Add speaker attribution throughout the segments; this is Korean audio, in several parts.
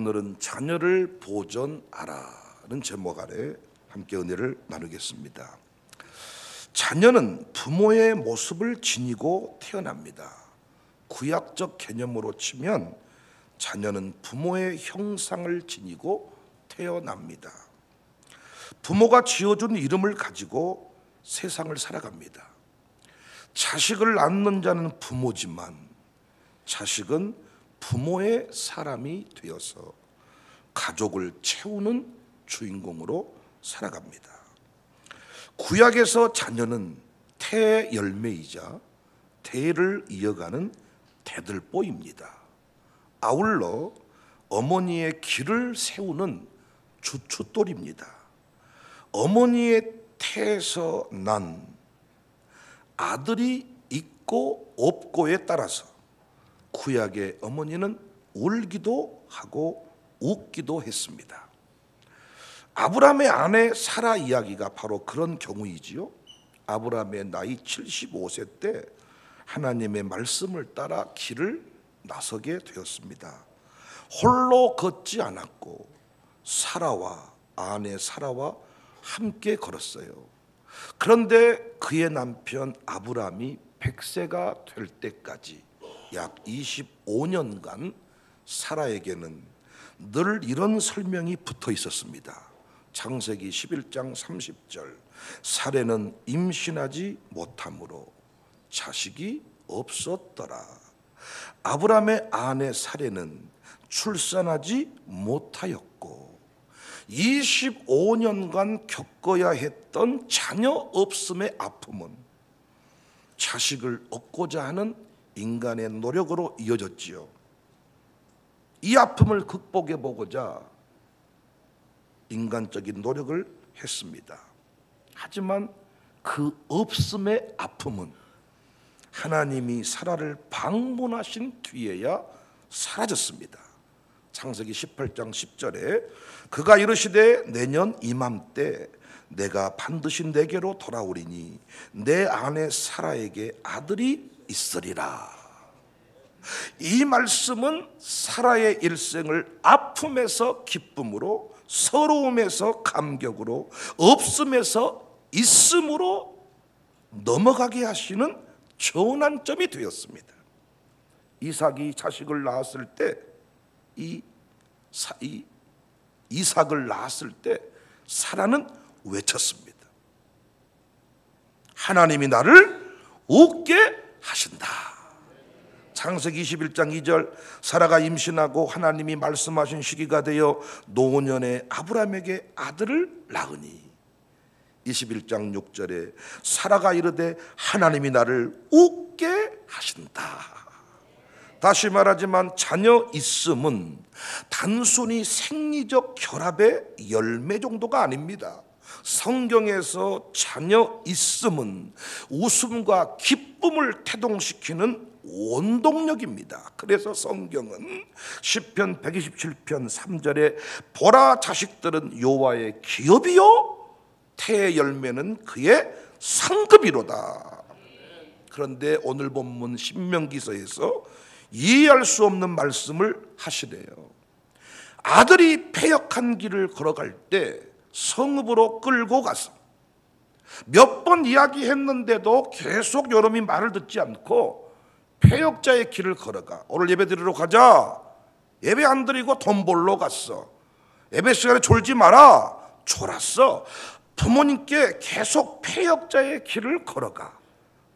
Speaker 1: 오늘은 자녀를 보존하라는 제목 아래 함께 은혜를 나누겠습니다. 자녀는 부모의 모습을 지니고 태어납니다. 구약적 개념으로 치면 자녀는 부모의 형상을 지니고 태어납니다. 부모가 지어준 이름을 가지고 세상을 살아갑니다. 자식을 낳는 자는 부모지만 자식은 부모의 사람이 되어서 가족을 채우는 주인공으로 살아갑니다. 구약에서 자녀는 태의 열매이자 대를 이어가는 대들보입니다. 아울러 어머니의 길을 세우는 주춧돌입니다. 어머니의 태에서 난 아들이 있고 없고에 따라서 구약의 어머니는 울기도 하고 웃기도 했습니다. 아브라함의 아내 사라 이야기가 바로 그런 경우이지요. 아브라함의 나이 75세 때 하나님의 말씀을 따라 길을 나서게 되었습니다. 홀로 걷지 않았고 아내 사라와 함께 걸었어요. 그런데 그의 남편 아브라함이 100세가 될 때까지 약 25년간 사라에게는 늘 이런 설명이 붙어 있었습니다. 창세기 11장 30절, 사라는 임신하지 못함으로 자식이 없었더라. 아브라함의 아내 사라는 출산하지 못하였고 25년간 겪어야 했던 자녀 없음의 아픔은 자식을 얻고자 하는 인간의 노력으로 이어졌지요. 이 아픔을 극복해 보고자 인간적인 노력을 했습니다. 하지만 그 없음의 아픔은 하나님이 사라를 방문하신 뒤에야 사라졌습니다. 창세기 18장 10절에 그가 이르시되 내년 이맘때 내가 반드시 내게로 돌아오리니 내 아내 사라에게 아들이 있으리라. 이 말씀은 사라의 일생을 아픔에서 기쁨으로, 서러움에서 감격으로, 없음에서 있음으로 넘어가게 하시는 전환점이 되었습니다. 이삭이 자식을 낳았을 때 이삭을 낳았을 때 사라는 외쳤습니다. 하나님이 나를 웃게 하신다. 창세기 21장 2절, 사라가 임신하고 하나님이 말씀하신 시기가 되어 노년에 아브라함에게 아들을 낳으니 21장 6절에 사라가 이르되 하나님이 나를 웃게 하신다. 다시 말하지만 자녀 있음은 단순히 생리적 결합의 열매 정도가 아닙니다. 성경에서 자녀 있음은 웃음과 기쁨을 태동시키는 원동력입니다. 그래서 성경은 시편 127편 3절에 보라 자식들은 여호와의 기업이요 태의 열매는 그의 상급이로다. 그런데 오늘 본문 신명기서에서 이해할 수 없는 말씀을 하시래요. 아들이 패역한 길을 걸어갈 때 성읍으로 끌고 가서 몇 번 이야기했는데도 계속 여러분이 말을 듣지 않고 패역자의 길을 걸어가. 오늘 예배 드리러 가자. 예배 안 드리고 돈 벌러 갔어. 예배 시간에 졸지 마라. 졸았어. 부모님께 계속 패역자의 길을 걸어가.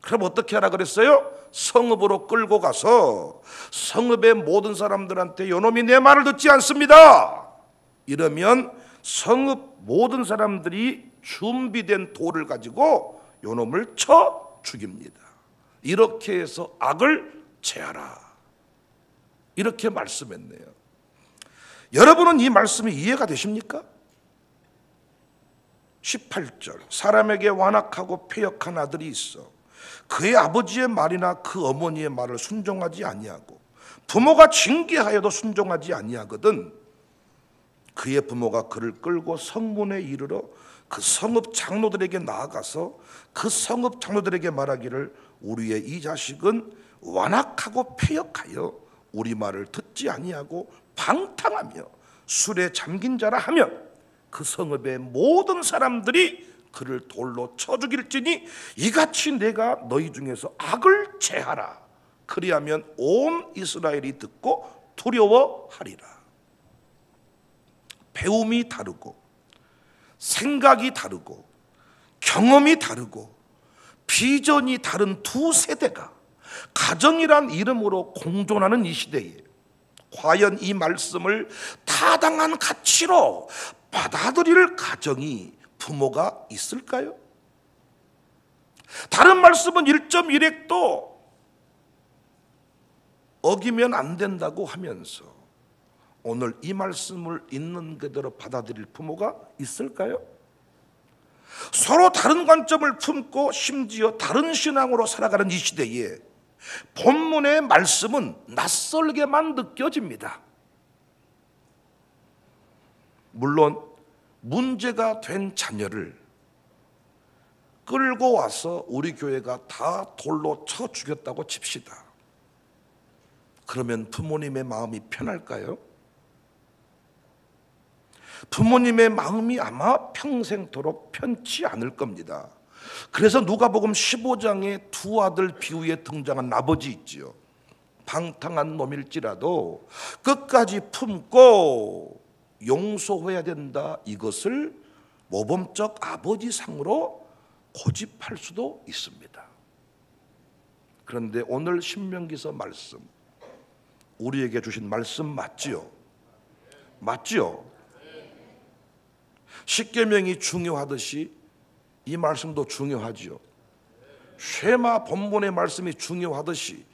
Speaker 1: 그럼 어떻게 하라 그랬어요? 성읍으로 끌고 가서 성읍의 모든 사람들한테 요놈이 내 말을 듣지 않습니다. 이러면 성읍 모든 사람들이 준비된 돌을 가지고 요놈을 쳐 죽입니다. 이렇게 해서 악을 제하라. 이렇게 말씀했네요. 여러분은 이 말씀이 이해가 되십니까? 18절, 사람에게 완악하고 패역한 아들이 있어 그의 아버지의 말이나 그 어머니의 말을 순종하지 아니하고 부모가 징계하여도 순종하지 아니하거든 그의 부모가 그를 끌고 성문에 이르러 그 성읍 장로들에게 나아가서 그 성읍 장로들에게 말하기를 우리의 이 자식은 완악하고 패역하여 우리 말을 듣지 아니하고 방탕하며 술에 잠긴 자라 하면 그 성읍의 모든 사람들이 그를 돌로 쳐 죽일지니 이같이 내가 너희 중에서 악을 제하라. 그리하면 온 이스라엘이 듣고 두려워하리라. 배움이 다르고 생각이 다르고 경험이 다르고 비전이 다른 두 세대가 가정이란 이름으로 공존하는 이 시대에 과연 이 말씀을 타당한 가치로 받아들일 가정이 부모가 있을까요? 다른 말씀은 1.1핵도 어기면 안 된다고 하면서 오늘 이 말씀을 있는 그대로 받아들일 부모가 있을까요? 서로 다른 관점을 품고 심지어 다른 신앙으로 살아가는 이 시대에 본문의 말씀은 낯설게만 느껴집니다. 물론 문제가 된 자녀를 끌고 와서 우리 교회가 다 돌로 쳐 죽였다고 칩시다. 그러면 부모님의 마음이 편할까요? 부모님의 마음이 아마 평생토록 편치 않을 겁니다. 그래서 누가복음 15장에 두 아들 비유에 등장한 아버지 있지요. 방탕한 놈일지라도 끝까지 품고 용서해야 된다. 이것을 모범적 아버지 상으로 고집할 수도 있습니다. 그런데 오늘 신명기서 말씀, 우리에게 주신 말씀 맞지요? 맞지요? 십계명이 중요하듯이 이 말씀도 중요하지요. 쉐마 본문의 말씀이 중요하듯이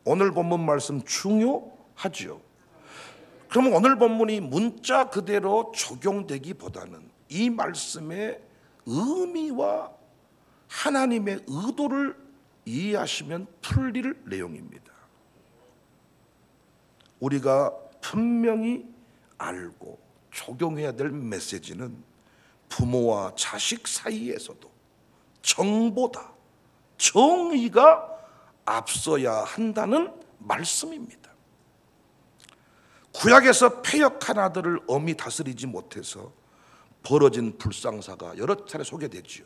Speaker 1: 오늘 본문 말씀 중요하지요. 그럼 오늘 본문이 문자 그대로 적용되기보다는 이 말씀의 의미와 하나님의 의도를 이해하시면 풀릴 내용입니다. 우리가 분명히 알고 적용해야 될 메시지는 부모와 자식 사이에서도 정보다 정의가 앞서야 한다는 말씀입니다. 구약에서 패역한 아들을 엄히 다스리지 못해서 벌어진 불상사가 여러 차례 소개되지요.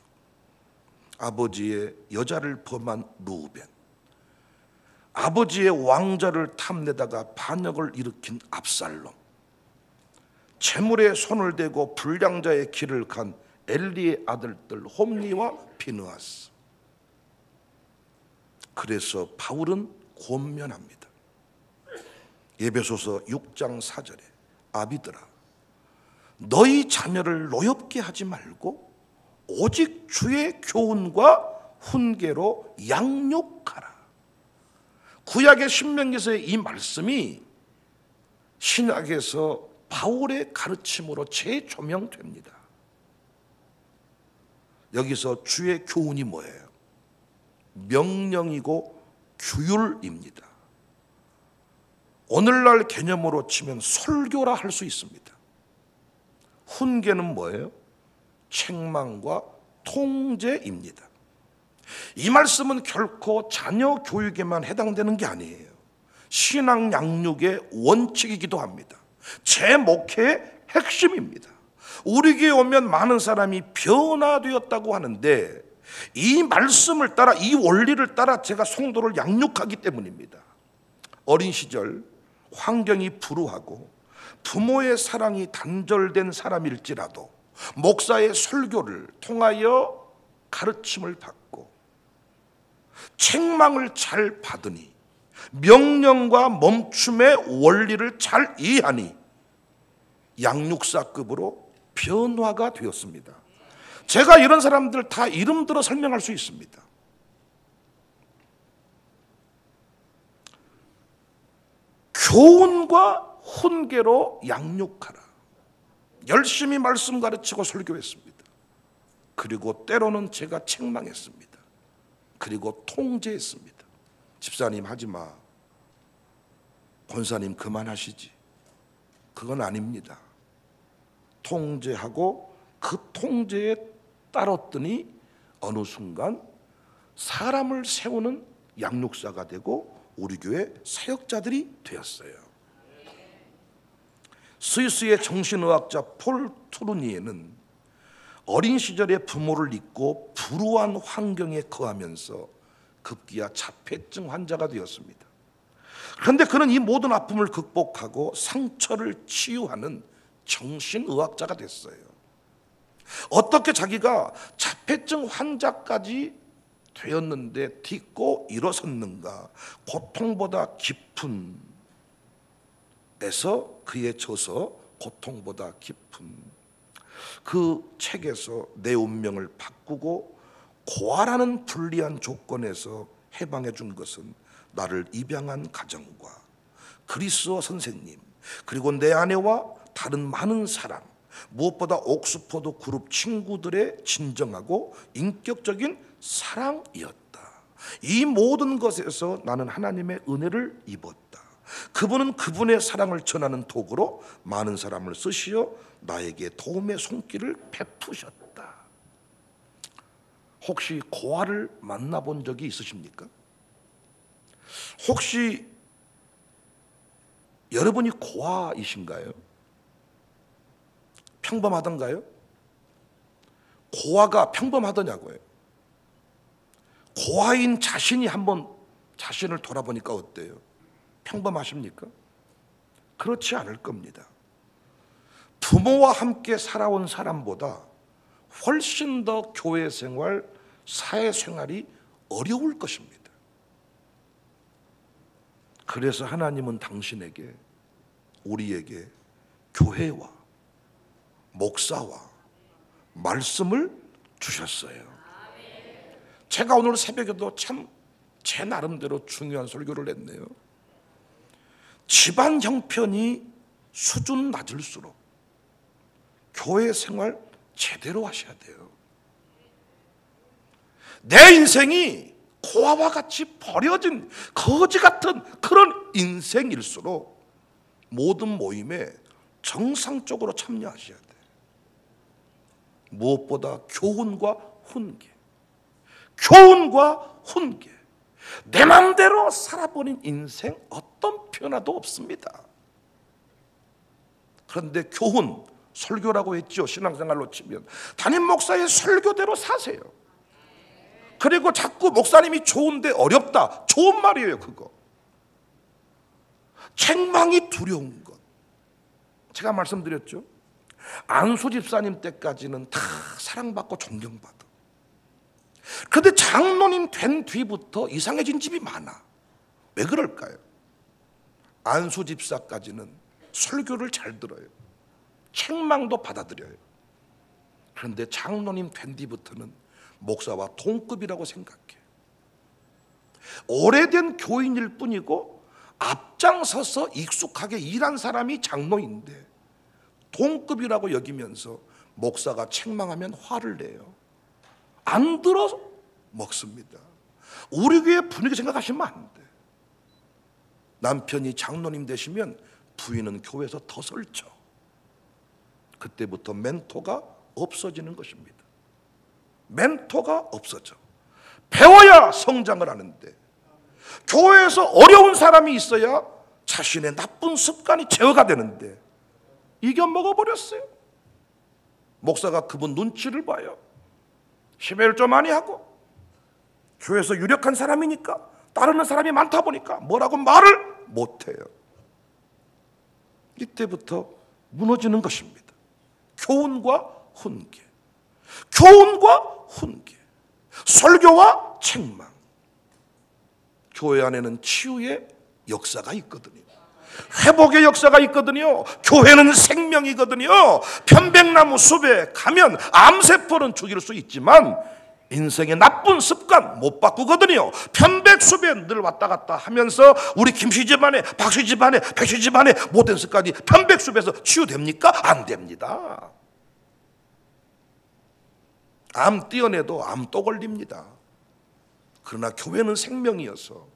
Speaker 1: 아버지의 여자를 범한 루벤, 아버지의 왕자를 탐내다가 반역을 일으킨 압살롬, 재물에 손을 대고 불량자의 길을 간 엘리의 아들들 홈리와 비느하스. 그래서 바울은 권면합니다. 에베소서 6장 4절에 아비들아 너희 자녀를 노엽게 하지 말고 오직 주의 교훈과 훈계로 양육하라. 구약의 신명기서의 이 말씀이 신약에서 바울의 가르침으로 재조명됩니다. 여기서 주의 교훈이 뭐예요? 명령이고 규율입니다. 오늘날 개념으로 치면 설교라 할 수 있습니다. 훈계는 뭐예요? 책망과 통제입니다. 이 말씀은 결코 자녀 교육에만 해당되는 게 아니에요. 신앙 양육의 원칙이기도 합니다. 제 목회의 핵심입니다. 우리 교회에 오면 많은 사람이 변화되었다고 하는데 이 말씀을 따라, 이 원리를 따라 제가 성도를 양육하기 때문입니다. 어린 시절 환경이 불우하고 부모의 사랑이 단절된 사람일지라도 목사의 설교를 통하여 가르침을 받고 책망을 잘 받으니 명령과 멈춤의 원리를 잘 이해하니 양육사급으로 변화가 되었습니다. 제가 이런 사람들 다 이름 들어 설명할 수 있습니다. 교훈과 훈계로 양육하라. 열심히 말씀 가르치고 설교했습니다. 그리고 때로는 제가 책망했습니다. 그리고 통제했습니다. 집사님 하지마, 권사님 그만하시지. 그건 아닙니다. 통제하고 그 통제에 따랐더니 어느 순간 사람을 세우는 양육사가 되고 우리 교회 사역자들이 되었어요. 스위스의 정신의학자 폴 투르니에는 어린 시절에 부모를 잊고 불우한 환경에 거하면서 급기야 자폐증 환자가 되었습니다. 그런데 그는 이 모든 아픔을 극복하고 상처를 치유하는 정신의학자가 됐어요. 어떻게 자기가 자폐증 환자까지 되었는데 딛고 일어섰는가? 고통보다 깊은 에서 그의 저서 고통보다 깊은 그 책에서 내 운명을 바꾸고 고아라는 불리한 조건에서 해방해 준 것은 나를 입양한 가정과 그리스어 선생님, 그리고 내 아내와 다른 많은 사람, 무엇보다 옥스퍼드 그룹 친구들의 진정하고 인격적인 사랑이었다. 이 모든 것에서 나는 하나님의 은혜를 입었다. 그분은 그분의 사랑을 전하는 도구로 많은 사람을 쓰시어 나에게 도움의 손길을 베푸셨다. 혹시 고아를 만나본 적이 있으십니까? 혹시 여러분이 고아이신가요? 평범하던가요? 고아가 평범하더냐고요. 고아인 자신이 한번 자신을 돌아보니까 어때요? 평범하십니까? 그렇지 않을 겁니다. 부모와 함께 살아온 사람보다 훨씬 더 교회 생활, 사회 생활이 어려울 것입니다. 그래서 하나님은 당신에게, 우리에게 교회와 목사와 말씀을 주셨어요. 제가 오늘 새벽에도 참 제 나름대로 중요한 설교를 했네요. 집안 형편이 수준 낮을수록 교회 생활 제대로 하셔야 돼요. 내 인생이 고아와 같이 버려진 거지 같은 그런 인생일수록 모든 모임에 정상적으로 참여하셔야 돼요. 무엇보다 교훈과 훈계, 교훈과 훈계. 내 마음대로 살아버린 인생 어떤 변화도 없습니다. 그런데 교훈, 설교라고 했죠. 신앙생활로 치면 담임 목사의 설교대로 사세요. 그리고 자꾸 목사님이 좋은데 어렵다, 좋은 말이에요. 그거 책망이 두려운 것, 제가 말씀드렸죠. 안수 집사님 때까지는 다 사랑받고 존경받아. 그런데 장로님 된 뒤부터 이상해진 집이 많아. 왜 그럴까요? 안수 집사까지는 설교를 잘 들어요. 책망도 받아들여요. 그런데 장로님 된 뒤부터는 목사와 동급이라고 생각해. 오래된 교인일 뿐이고 앞장서서 익숙하게 일한 사람이 장로인데 동급이라고 여기면서 목사가 책망하면 화를 내요. 안 들어 먹습니다. 우리 교회 분위기 생각하시면 안 돼. 남편이 장로님 되시면 부인은 교회에서 더 설쳐. 그때부터 멘토가 없어지는 것입니다. 멘토가 없어져. 배워야 성장을 하는데 교회에서 어려운 사람이 있어야 자신의 나쁜 습관이 제어가 되는데 이겨 먹어버렸어요. 목사가 그분 눈치를 봐요. 심해를 좀 많이 하고 교회에서 유력한 사람이니까 따르는 사람이 많다 보니까 뭐라고 말을 못해요. 이때부터 무너지는 것입니다. 교훈과 훈계, 교훈과 훈계, 설교와 책망. 교회 안에는 치유의 역사가 있거든요. 회복의 역사가 있거든요. 교회는 생명이거든요. 편백나무 숲에 가면 암세포는 죽일 수 있지만 인생의 나쁜 습관 못 바꾸거든요. 편백숲에 늘 왔다 갔다 하면서 우리 김씨 집안에, 박씨 집안에, 백씨 집안에 못된 습관이 편백숲에서 치유됩니까? 안 됩니다. 암 떼어내도 암 또 걸립니다. 그러나 교회는 생명이어서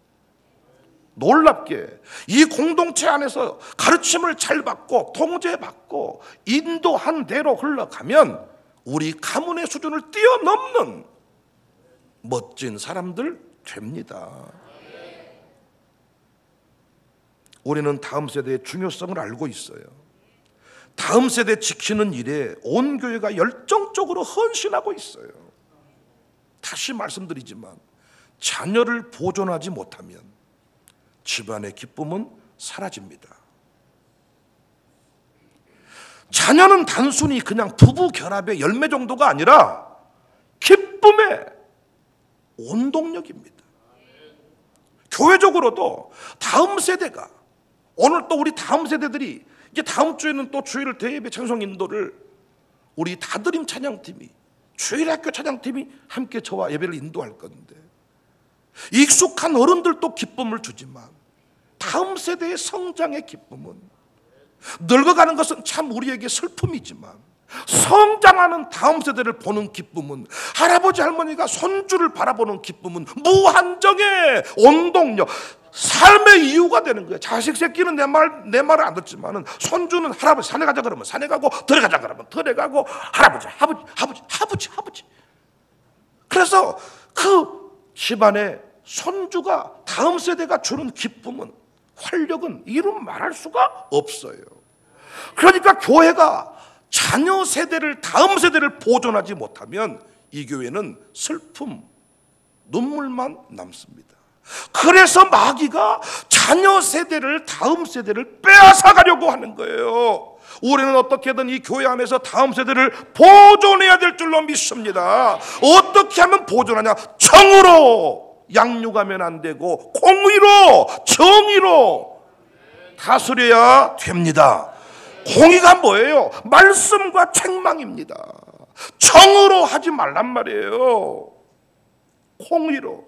Speaker 1: 놀랍게 이 공동체 안에서 가르침을 잘 받고 통제받고 인도한 대로 흘러가면 우리 가문의 수준을 뛰어넘는 멋진 사람들 됩니다. 우리는 다음 세대의 중요성을 알고 있어요. 다음 세대 지키는 일에 온 교회가 열정적으로 헌신하고 있어요. 다시 말씀드리지만 자녀를 보존하지 못하면 집안의 기쁨은 사라집니다. 자녀는 단순히 그냥 부부 결합의 열매 정도가 아니라 기쁨의 원동력입니다. 교회적으로도 다음 세대가, 오늘 또 우리 다음 세대들이 이제 다음 주에는 또 주일 대예배 찬송 인도를 우리 다드림 찬양팀이, 주일학교 찬양팀이 함께 저와 예배를 인도할 건데, 익숙한 어른들도 기쁨을 주지만 다음 세대의 성장의 기쁨은, 늙어가는 것은 참 우리에게 슬픔이지만 성장하는 다음 세대를 보는 기쁨은, 할아버지 할머니가 손주를 바라보는 기쁨은 무한정의 원동력, 삶의 이유가 되는 거예요. 자식 새끼는 내 말을 안 듣지만은 손주는 할아버지 산에 가자 그러면 산에 가고, 들에 가자 그러면 들에 가고, 할아버지. 그래서 그 집안의 손주가, 다음 세대가 주는 기쁨은, 활력은 이루 말할 수가 없어요. 그러니까 교회가 자녀 세대를, 다음 세대를 보존하지 못하면 이 교회는 슬픔, 눈물만 남습니다. 그래서 마귀가 자녀 세대를, 다음 세대를 빼앗아 가려고 하는 거예요. 우리는 어떻게든 이 교회 안에서 다음 세대를 보존해야 될 줄로 믿습니다. 어떻게 하면 보존하냐? 정으로 양육하면 안 되고 공의로, 정의로 다스려야 됩니다. 공의가 뭐예요? 말씀과 책망입니다. 정으로 하지 말란 말이에요. 공의로.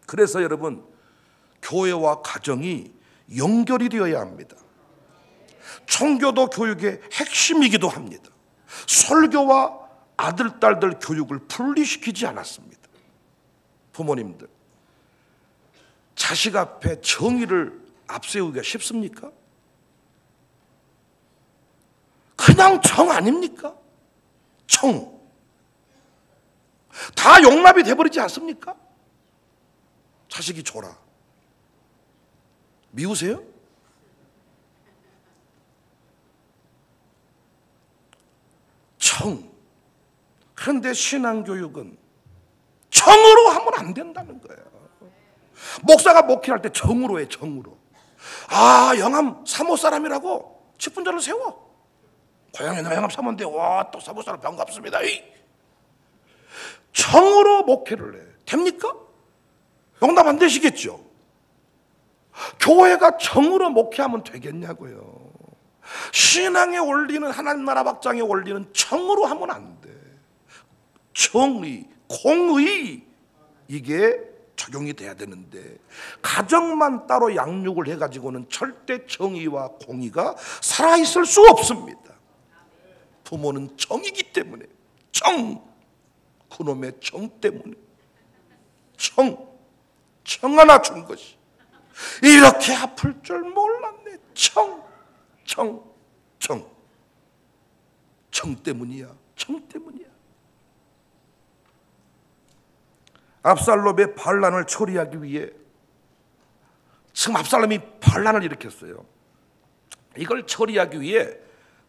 Speaker 1: 그래서 여러분, 교회와 가정이 연결이 되어야 합니다. 청교도 교육의 핵심이기도 합니다. 설교와 아들, 딸들 교육을 분리시키지 않았습니다. 부모님들, 자식 앞에 정의를 앞세우기가 쉽습니까? 그냥 정 아닙니까? 정. 다 용납이 돼버리지 않습니까? 자식이 줘라. 미우세요? 정. 그런데 신앙교육은 정으로 하면 안 된다는 거예요. 목사가 목회할 때 정으로 해, 정으로. 아, 영암 사모 사람이라고 10분 전을 세워. 고향에 나 영암 사모인데, 와, 또 사모 사람 반갑습니다. 정으로 목회를 해. 됩니까? 용납 안 되시겠죠? 교회가 정으로 목회하면 되겠냐고요. 신앙의 원리는, 하나님 나라 확장의 원리는 정으로 하면 안 돼. 정의, 공의, 이게 적용이 돼야 되는데, 가정만 따로 양육을 해가지고는 절대 정의와 공의가 살아있을 수 없습니다. 부모는 정이기 때문에, 그놈의 정 때문에, 정 하나 준 것이 이렇게 아플 줄 몰랐네. 정 때문이야. 압살롬의 반란을 처리하기 위해, 지금 압살롬이 반란을 일으켰어요. 이걸 처리하기 위해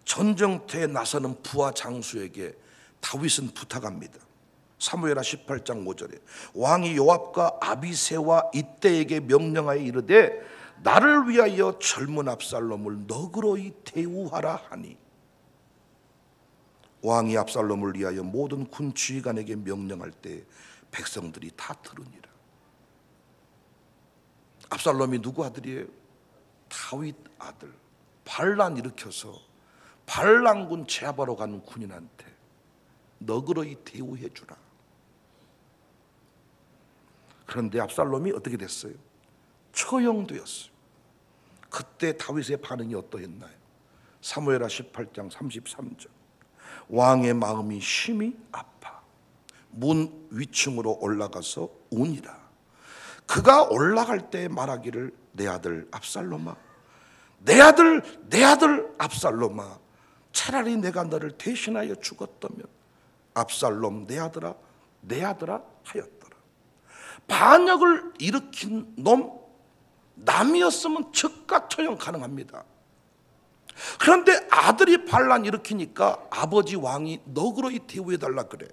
Speaker 1: 전쟁터에 나서는 부하 장수에게 다윗은 부탁합니다. 사무엘하 18장 5절에 왕이 요압과 아비새와 이때에게 명령하여 이르되 나를 위하여 젊은 압살롬을 너그러이 대우하라 하니, 왕이 압살롬을 위하여 모든 군 지휘관에게 명령할 때 백성들이 다 들으니라. 압살롬이 누구 아들이에요? 다윗 아들. 반란 일으켜서 반란군 제압하러 가는 군인한테 너그러이 대우해 주라. 그런데 압살롬이 어떻게 됐어요? 처형되었어요. 그때 다윗의 반응이 어떠했나요? 사무엘하 18장 33절. 왕의 마음이 심히 아파 문 위층으로 올라가서 우니라. 그가 올라갈 때 말하기를 내 아들 압살롬아, 내 아들 압살롬아, 차라리 내가 너를 대신하여 죽었다면 압살롬 내 아들아 하였더라. 반역을 일으킨 놈, 남이었으면 즉각 처형 가능합니다. 그런데 아들이 반란 일으키니까 아버지 왕이 너그러이 대우해달라 그래.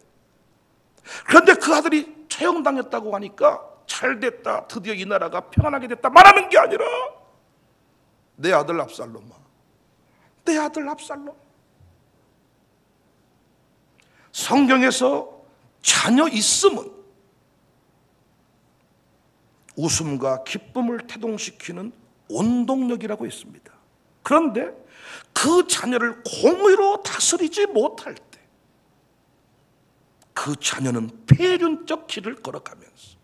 Speaker 1: 그런데 그 아들이 처형당했다고 하니까 잘 됐다, 드디어 이 나라가 평안하게 됐다 말하는 게 아니라 내 아들 압살롬아, 내 아들 압살롬. 성경에서 자녀 있음은 웃음과 기쁨을 태동시키는 원동력이라고 했습니다. 그런데 그 자녀를 공의로 다스리지 못할 때 그 자녀는 폐륜적 길을 걸어가면서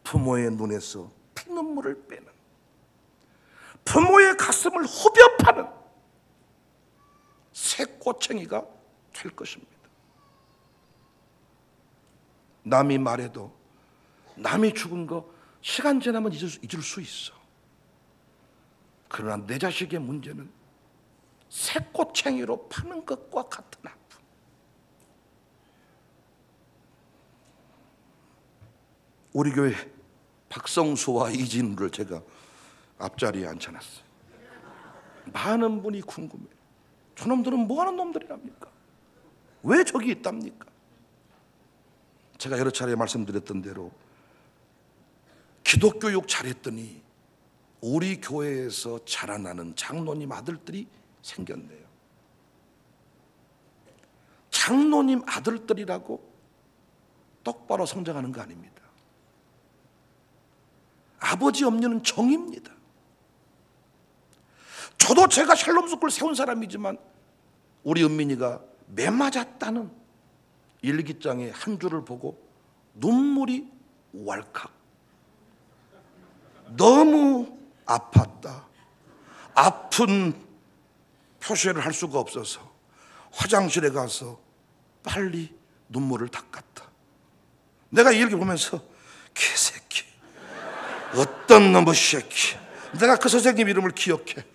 Speaker 1: 부모의 눈에서 피눈물을 빼는, 부모의 가슴을 후벼 파는 새꼬챙이가 될 것입니다. 남이 말해도 남이 죽은 거 시간 지나면 잊을 수 있어. 그러나 내 자식의 문제는 새꼬챙이로 파는 것과 같은 아픔. 우리 교회 박성수와 이진우를 제가 앞자리에 앉혀놨어요. 많은 분이 궁금해요. 저놈들은 뭐하는 놈들이랍니까? 왜 저기 있답니까? 제가 여러 차례 말씀드렸던 대로 기독교육 잘했더니 우리 교회에서 자라나는 장로님 아들들이 생겼네요. 장로님 아들들이라고 똑바로 성장하는 거 아닙니다. 아버지 엄니는 정입니다. 저도 제가 샬롬 스쿨 세운 사람이지만 우리 은민이가 매 맞았다는 일기장의 한 줄을 보고 눈물이 왈칵. 너무 아팠다. 아픈 표시를 할 수가 없어서 화장실에 가서 빨리 눈물을 닦았다. 내가 이 일기 보면서 개새끼, 어떤 놈의 새끼. 내가 그 선생님 이름을 기억해.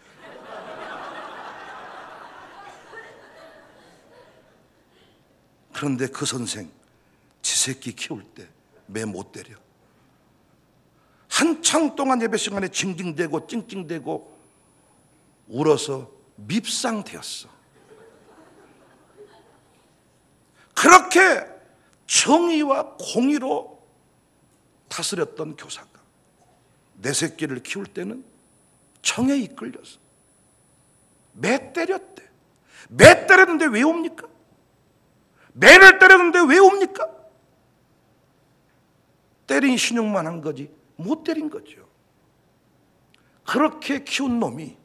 Speaker 1: 그런데 그 선생 지 새끼 키울 때 매 못 때려. 한창 동안 예배 시간에 징징대고 찡찡대고 울어서 밉상되었어. 그렇게 정의와 공의로 다스렸던 교사가 내 새끼를 키울 때는 정에 이끌려서 매 때렸대. 매 때렸는데 왜 옵니까? 매를 때렸는데 왜 옵니까? 때린 신용만 한 거지 못 때린 거죠. 그렇게 키운 놈이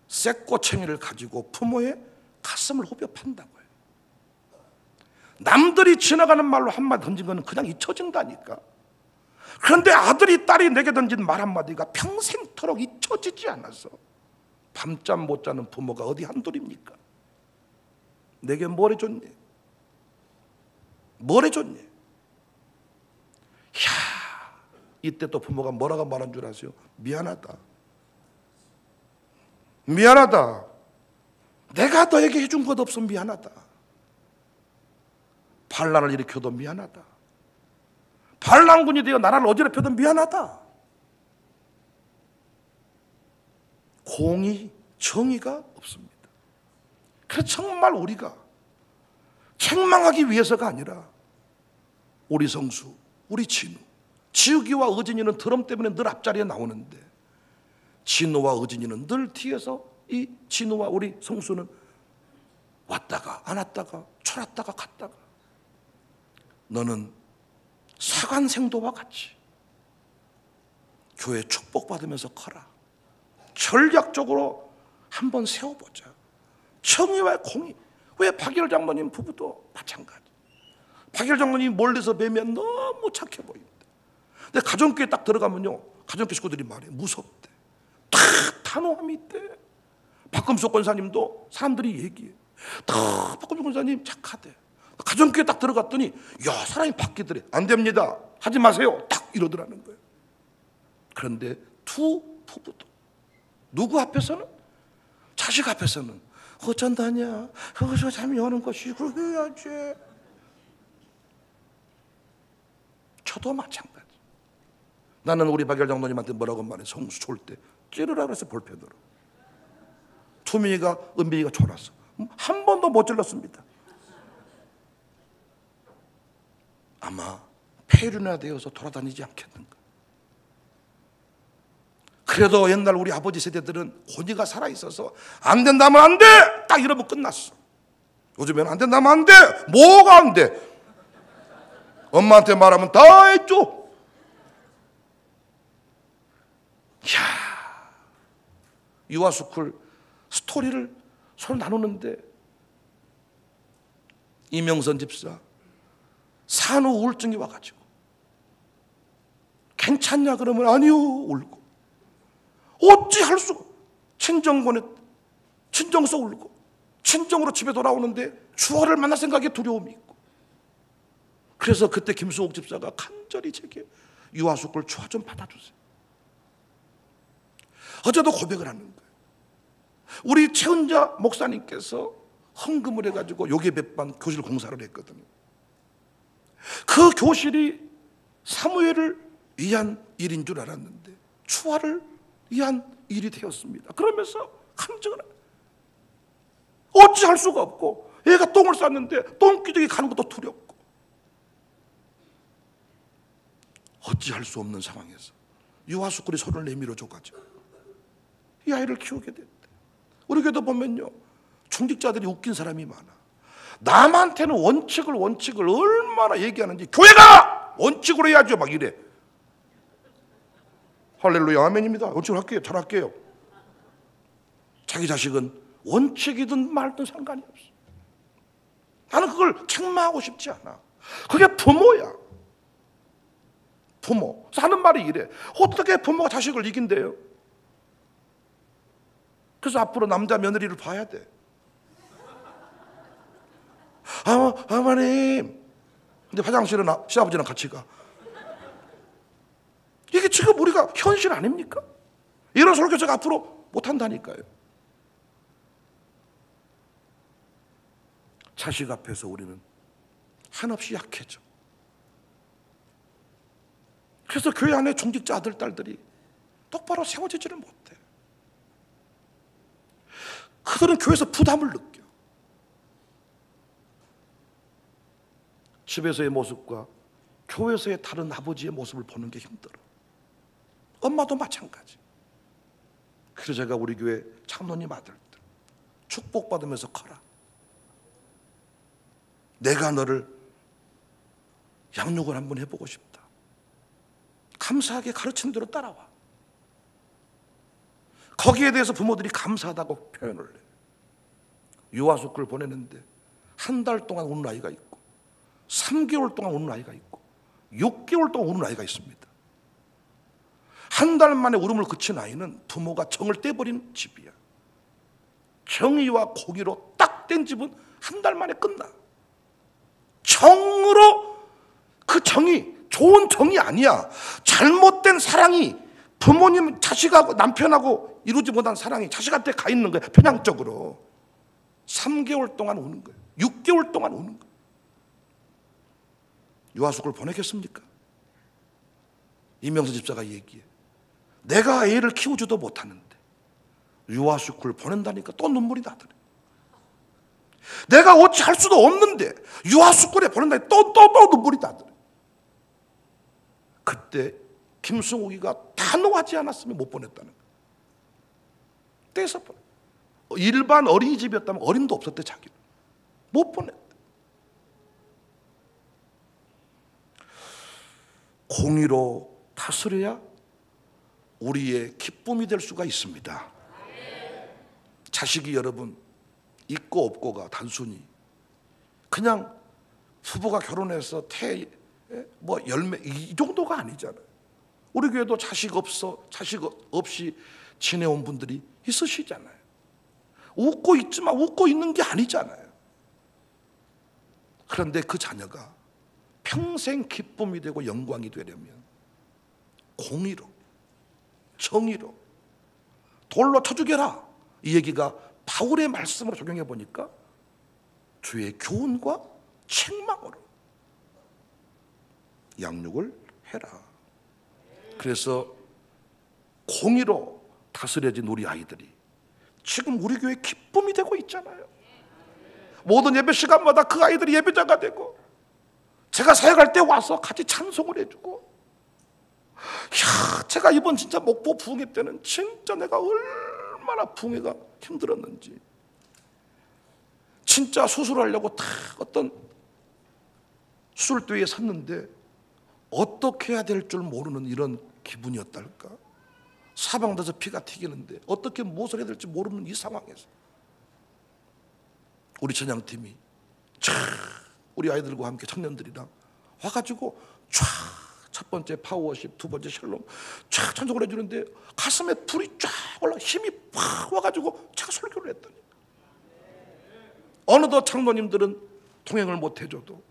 Speaker 1: 쇠꼬챙이를 가지고 부모의 가슴을 후벼 판다고요. 남들이 지나가는 말로 한마디 던진 거는 그냥 잊혀진다니까. 그런데 아들이 딸이 내게 던진 말 한마디가 평생토록 잊혀지지 않아서 밤잠 못 자는 부모가 어디 한둘입니까? 내게 뭘 해줬니? 뭘 해줬니? 야, 이때 또 부모가 뭐라고 말한 줄 아세요? 미안하다. 미안하다. 내가 너에게 해준 것 없으면 미안하다. 반란을 일으켜도 미안하다. 반란군이 되어 나라를 어지럽혀도 미안하다. 공의, 정의가 없습니다. 그래서 정말 우리가 책망하기 위해서가 아니라 우리 성수, 우리 진우, 지우기와 의진이는 드럼 때문에 늘 앞자리에 나오는데 진우와 의진이는 늘 뒤에서 이 진우와 우리 성수는 왔다가 안 왔다가 졸았다가 갔다가 너는 사관생도와 같이 교회 축복받으면서 커라. 전략적으로 한번 세워보자. 정의와 공의. 왜 박열 장로님 부부도 마찬가지. 박열 장로님 멀리서 뵈면 너무 착해 보인다. 근데 가정교회 딱 들어가면요, 가정교회 식구들이 말해 무섭대. 탁 단호함이 있대. 박금수 권사님도 사람들이 얘기해. 탁 박금수 권사님 착하대. 가정교회 딱 들어갔더니 야 사람이 바뀌더래. 안 됩니다. 하지 마세요. 딱 이러더라는 거예요. 그런데 두 부부도 누구 앞에서는? 자식 앞에서는 어쩐다냐. 그것을 잠이 오는 것이 그렇게 해야지. 저도 마찬가지. 나는 우리 박열 장로님한테 뭐라고 말해? 성수 좋을 때 찌르라 그래서 볼펜으로. 수민이가 은빈이가 졸았어. 한 번도 못 질렀습니다. 아마 폐륜화되어서 돌아다니지 않겠는가. 그래도 옛날 우리 아버지 세대들은 권위가 살아있어서 안 된다면 안 돼! 딱 이러면 끝났어. 요즘에는 안 된다면 안 돼! 뭐가 안 돼? 엄마한테 말하면 다 해줘. 이야, 유아스쿨 스토리를 서로 나누는데 이명선 집사 산후 우울증이 와가지고 괜찮냐 그러면 아니요 울고, 어찌할 수가, 친정권에 친정서 울고, 친정으로 집에 돌아오는데 주아를 만날 생각에 두려움이 있고. 그래서 그때 김수옥 집사가 간절히 제게 유아스쿨 주아 좀 받아주세요. 어제도 고백을 하는 거예요. 우리 최은자 목사님께서 헌금을 해가지고 요괴배반 교실 공사를 했거든요. 그 교실이 사무엘을 위한 일인 줄 알았는데 추아를 위한 일이 되었습니다. 그러면서 감정을 어찌할 수가 없고, 애가 똥을 쌌는데 똥기둥이 가는 것도 두렵고, 어찌할 수 없는 상황에서 유아스쿨이 손을 내밀어 줘가지고 이 아이를 키우게 됐대. 우리 교회도 보면요, 중직자들이 웃긴 사람이 많아. 남한테는 원칙을 얼마나 얘기하는지, 교회가 원칙으로 해야죠 막 이래. 할렐루야 아멘입니다. 원칙으로 할게요. 잘할게요. 자기 자식은 원칙이든 말든 상관이 없어. 나는 그걸 책망하고 싶지 않아. 그게 부모야. 부모. 하는 말이 이래. 어떻게 부모가 자식을 이긴대요? 그래서 앞으로 남자 며느리를 봐야 돼. 어머님. 근데 화장실은 시아버지랑 같이 가. 이게 지금 우리가 현실 아닙니까? 이런 설교자가 앞으로 못한다니까요. 자식 앞에서 우리는 한없이 약해져. 그래서 교회 안에 중직자 아들, 딸들이 똑바로 세워지지를 못해. 그들은 교회에서 부담을 느껴. 집에서의 모습과 교회에서의 다른 아버지의 모습을 보는 게 힘들어. 엄마도 마찬가지. 그래서 제가 우리 교회 장로님 아들들 축복받으면서 커라. 내가 너를 양육을 한번 해보고 싶다. 감사하게 가르친 대로 따라와. 거기에 대해서 부모들이 감사하다고 표현을 해. 유아스쿨 보내는데 한 달 동안 우는 아이가 있고, 3개월 동안 우는 아이가 있고, 6개월 동안 우는 아이가 있습니다. 한 달 만에 울음을 그친 아이는 부모가 정을 떼버린 집이야. 정의와 공의로 딱 된 집은 한 달 만에 끝나. 정으로, 그 정의, 좋은 정이 아니야. 잘못된 사랑이, 부모님, 자식하고 남편하고 이루지 못한 사랑이 자식한테 가 있는 거야. 편향적으로. 3개월 동안 우는 거예요. 6개월 동안 우는 거예요. 유아스쿨 보내겠습니까? 이명수 집사가 얘기해. 내가 애를 키우지도 못하는데 유아스쿨 보낸다니까 또 눈물이 나더래. 내가 어찌할 수도 없는데 유아스쿨에 보낸다니까 또 눈물이 나더래. 그때 김승욱이가 단호하지 않았으면 못 보냈다는 거야. 떼서 보내. 일반 어린이집이었다면 어림도 없었대. 자기는 못 보냈대. 공의로 다스려야 우리의 기쁨이 될 수가 있습니다. 자식이 여러분 있고 없고가 단순히 그냥 부부가 결혼해서 열매 이 정도가 아니잖아요. 우리 교회도 자식 없이 지내온 분들이 있으시잖아요. 웃고 있지만 웃고 있는 게 아니잖아요. 그런데 그 자녀가 평생 기쁨이 되고 영광이 되려면 공의로, 정의로, 돌로 쳐 죽여라. 이 얘기가 바울의 말씀으로 적용해 보니까 주의 교훈과 책망으로 양육을 해라. 그래서 공의로 다스려진 우리 아이들이 지금 우리 교회 기쁨이 되고 있잖아요. 모든 예배 시간마다 그 아이들이 예배자가 되고, 제가 사역할 때 와서 같이 찬송을 해주고, 제가 이번 진짜 목포 부흥회 때는 진짜 내가 얼마나 부흥회가 힘들었는지, 진짜 수술하려고 다 어떤 수술대에 섰는데 어떻게 해야 될 줄 모르는 이런 기분이었달까. 사방에서 피가 튀기는데 어떻게 무엇을 해야 될지 모르는 이 상황에서 우리 찬양팀이 우리 아이들과 함께 청년들이랑 와가지고 첫 번째 파워십, 두 번째 샬롬 찬송을 해주는데 가슴에 불이 쫙 올라 힘이 팍 와가지고 제가 설교를 했더니, 어느덧 장로님들은 동행을 못 해줘도,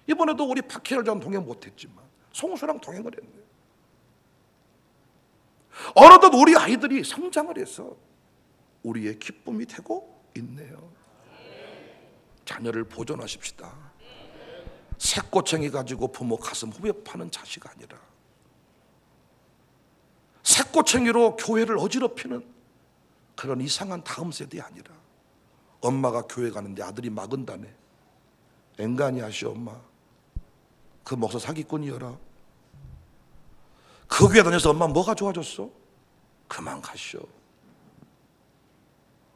Speaker 1: 이번에도 우리 박혜열장 동행 못했지만 송수랑 동행을 했네요. 어느덧 우리 아이들이 성장을 해서 우리의 기쁨이 되고 있네요. 자녀를 보존하십시다. 새꼬챙이 가지고 부모 가슴 후벼 파는 자식 아니라, 새꼬챙이로 교회를 어지럽히는 그런 이상한 다음 세대 아니라, 엄마가 교회 가는데 아들이 막은다네. 앵간히 하시오 엄마. 그 목사 사기꾼이여라. 그 교회 다녀서 엄마 뭐가 좋아졌어? 그만 가시오.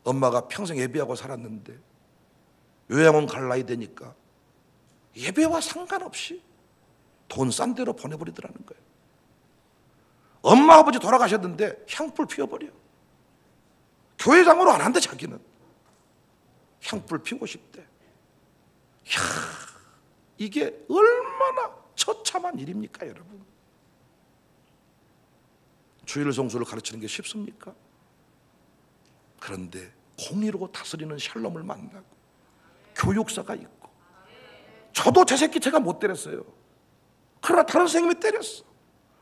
Speaker 1: 엄마가 평생 예배하고 살았는데 요양원 갈 나이 되니까 예배와 상관없이 돈 싼 데로 보내버리더라는 거예요. 엄마 아버지 돌아가셨는데 향불 피워버려. 교회장으로 안 한대. 자기는 향불 피우고 싶대. 이게 얼마나 처참한 일입니까 여러분. 주일 성수를 가르치는 게 쉽습니까? 그런데 공의로 다스리는 샬롬을 만나고 교육사가 있고, 저도 제 새끼 제가 못 때렸어요. 그러나 다른 선생님이 때렸어.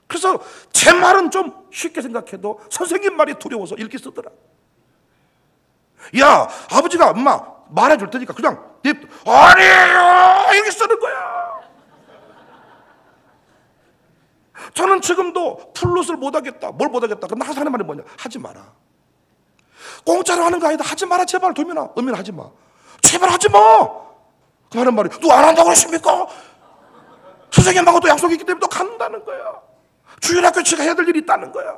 Speaker 1: 그래서 제 말은 좀 쉽게 생각해도 선생님 말이 두려워서 읽기 쓰더라. 야, 아버지가 엄마 말해줄 테니까 그냥 아니에요 이렇게 쓰는 거야. 저는 지금도 플룻을 못하겠다, 뭘 못하겠다. 그럼 항상 하는 말이 뭐냐? 하지 마라. 공짜로 하는 거 아니다. 하지 마라 제발. 도민아, 은민아 하지 마. 제발 하지 마. 그 하는 말이, 누가 안 한다고 그러십니까? 선생님하고도 약속이 있기 때문에 또 간다는 거야. 주일학교 제가 해야 될 일이 있다는 거야.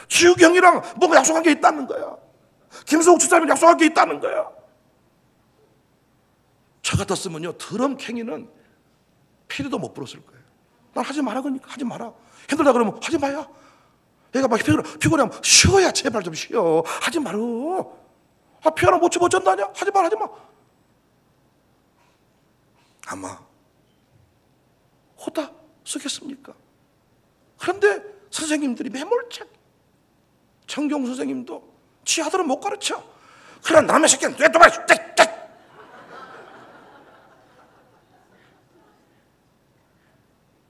Speaker 1: 지욱이 형이랑 뭔가 약속한 게 있다는 거야. 김수욱 집사님이 약속한 게 있다는 거야. 저 같았으면요 드럼캥이는 피리도 못 불었을 거예요. 난 하지 마라 그러니까 하지 마라. 힘들다 그러면 하지 마야. 얘가 막 피곤하면 쉬어야 제발 좀 쉬어. 하지 말어. 피아노 못 치고 어쩐다냐? 하지 마, 하지 마. 아마 호다 쓰겠습니까? 그런데 선생님들이 매몰차게, 청경 선생님도 지 아들은 못 가르쳐. 그런 남의 새끼는 왜 또 가르쳐?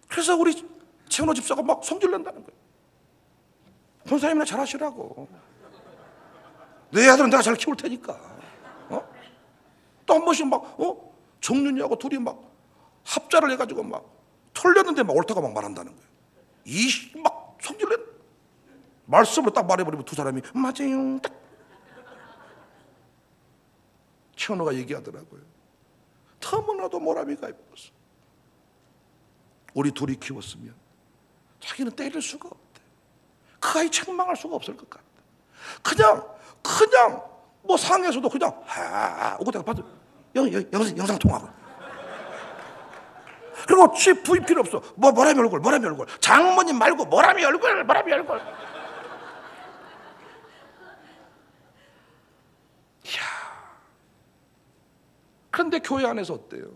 Speaker 1: 그래서 우리 최은호 집사가 막 성질 낸다는 거예요. 권사님이나 잘하시라고. 내 아들은 내가 잘 키울 테니까. 또 한 번씩 막 정윤이하고 둘이 막 합자를 해가지고 막 털렸는데 막 옳다고 막 말한다는 거예요. 막 성질 낸 말씀으로 딱 말해버리면 두 사람이 맞아요 딱. 최은호가 얘기하더라고요. 너무나도 모라미가 예뻤어. 우리 둘이 키웠으면 자기는 때릴 수가 없대. 그 아이 책망할 수가 없을 것 같아. 그냥 뭐 상에서도 그냥 오고 내가 봐도 영상 통화하고. 그리고 지 부입 필요 없어. 뭐라미 얼굴 장모님 말고 뭐라미 얼굴. 이야. 그런데 교회 안에서 어때요?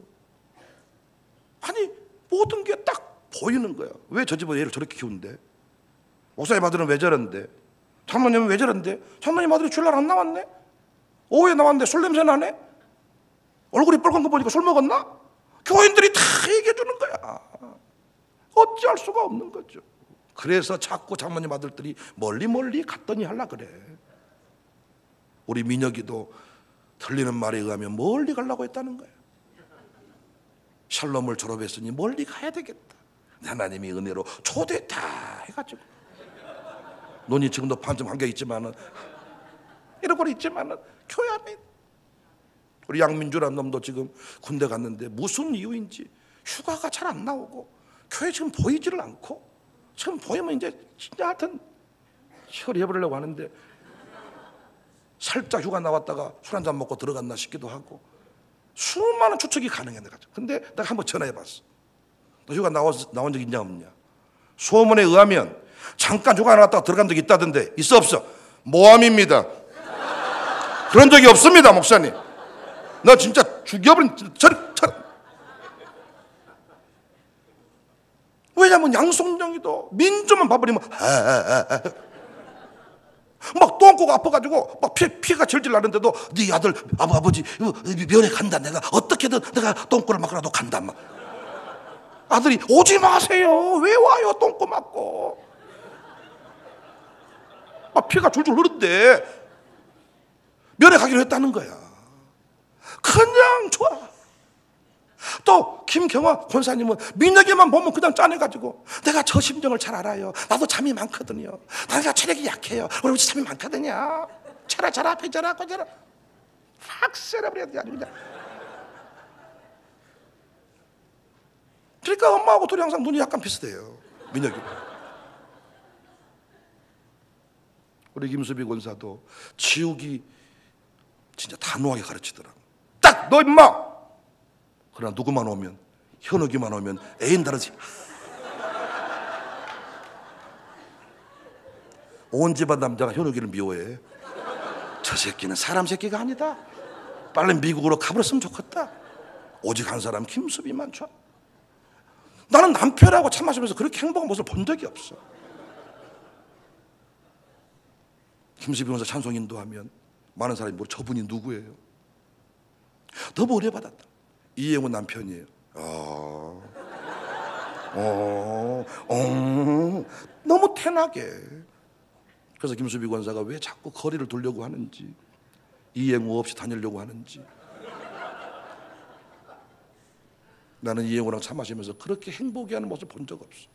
Speaker 1: 아니 모든 게 딱 보이는 거야. 왜 저 집은 얘를 저렇게 키운대? 목사님 아들은 왜 저런데? 장로님은 왜 저런데? 장로님 아들이 주일날 안 나왔네? 오후에 나왔는데 술 냄새 나네? 얼굴이 빨간 거 보니까 술 먹었나? 교인들이 다 얘기해 주는 거야. 어찌할 수가 없는 거죠. 그래서 자꾸 장모님 아들들이 멀리 갔더니 하려 그래. 우리 민혁이도 들리는 말에 의하면 멀리 가려고 했다는 거야. 샬롬을 졸업했으니 멀리 가야 되겠다. 하나님이 은혜로 초대다 해가지고. 논이 지금도 반쯤 한개 있지만은 이러고 있지만은 교회 안에 우리 양민주라는 놈도 지금 군대 갔는데 무슨 이유인지 휴가가 잘 안 나오고 교회 지금 보이지를 않고 지금 보이면 이제 진짜 하여튼 처리해버리려고 하는데 살짝 휴가 나왔다가 술 한잔 먹고 들어갔나 싶기도 하고 수많은 추측이 가능해. 내가 근데 내가 한번 전화해봤어. 너 휴가 나온 적 있냐 없냐? 소문에 의하면 잠깐 휴가 나왔다가 들어간 적이 있다던데 있어 없어? 모함입니다. 그런 적이 없습니다, 목사님. 너 진짜 죽여버린 저리. 왜냐면 양송정이도 민주만 봐버리면 막 똥꼬가 아파가지고 막 피가 질질 나는데도 네 아들 아버지 면회 간다. 내가 어떻게든 내가 똥꼬를 맞고라도 간다. 막 아들이 오지 마세요. 왜 와요? 똥꼬 맞고 막 피가 줄줄 흐르는데 면회 가기로 했다는 거야. 그냥 좋아. 또 김경화 권사님은 민혁이만 보면 그냥 짠해가지고 내가 저 심정을 잘 알아요. 나도 잠이 많거든요. 내가 체력이 약해요. 우리 잠이 많거든요. 자라 배자라 거자라 확 세려버려야 돼. 아주 그냥. 그러니까 엄마하고 둘이 항상 눈이 약간 비슷해요. 민혁이. 우리 김수비 권사도 지우기 진짜 단호하게 가르치더라고. 딱 너 임마. 그러나 누구만 오면 현욱이만 오면 애인 다르지. 온 집안 남자가 현욱이를 미워해. 저 새끼는 사람 새끼가 아니다. 빨리 미국으로 가버렸으면 좋겠다. 오직 한 사람 김수비만 좋아. 나는 남편하고 차 마시면서 그렇게 행복한 모습을 본 적이 없어. 김수비 원사 찬송 인도하면 많은 사람이 뭐 저분이 누구예요? 너무 오래 받았다. 이영훈 남편이에요. 너무 태나게. 그래서 김수비 권사가 왜 자꾸 거리를 두려고 하는지, 이영우 없이 다니려고 하는지. 나는 이영우랑 차 마시면서 그렇게 행복해하는 모습 본 적 없어.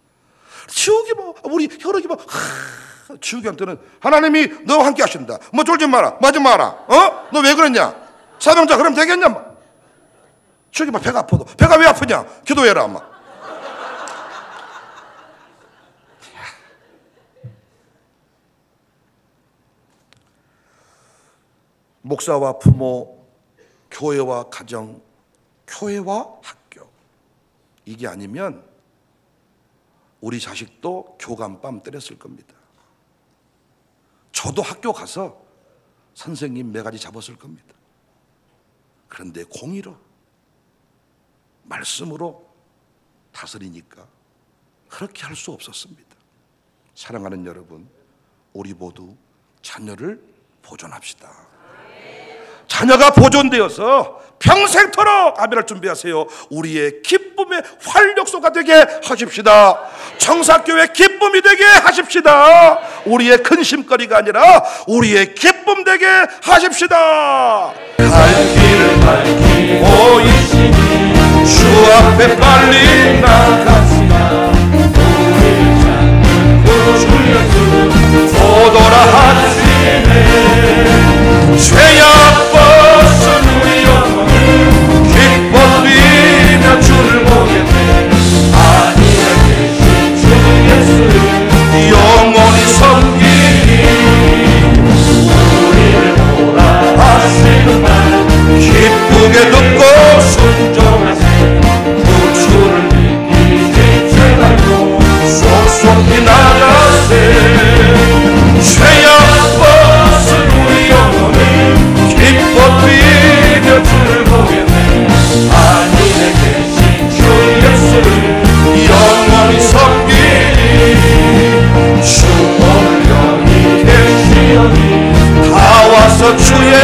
Speaker 1: 지욱이 뭐 우리 혈육이 뭐 지욱이한테는 하나님이 너와 함께 하신다. 뭐 쫄지 마라, 맞지 마라. 너 왜 그랬냐? 사명자 그럼 되겠냐? 뭐. 지욱이 막 배가 아파도 배가 왜 아프냐? 기도해라. 아마. 목사와 부모, 교회와 가정, 교회와 학교. 이게 아니면 우리 자식도 교감밤 때렸을 겁니다. 저도 학교 가서 선생님 매가지 잡았을 겁니다. 그런데 공의로 말씀으로 다스리니까 그렇게 할 수 없었습니다. 사랑하는 여러분, 우리 모두 자녀를 보존합시다. 자녀가 보존되어서 평생토록 아멘을 준비하세요. 우리의 기쁨의 활력소가 되게 하십시다. 청사교회 기쁨이 되게 하십시다. 우리의 근심거리가 아니라 우리의 기쁨 되게 하십시다. 갈 길을 밝히고 있으니 주 앞에 빨리 나갑시다. 우리를 찾는 그 주 예수 오더라 하시네. 죄악 벗은 우리 영혼은 기뻐 뛰며 주를 보겠네. 안위에 계신 주 예수를 영원히 섬기니 우리를 보라 하시는 말 기쁘게 듣고 순종하세. 구주를 믿기 죄 말고 속속히 나가세. 죄악 벗은 우리 영혼은 기뻐 뛰며 주를 보겠네. 안위에 계신 주 예수를 영원히 섬기니 주 오늘 여기 계시오니 다 와서 주의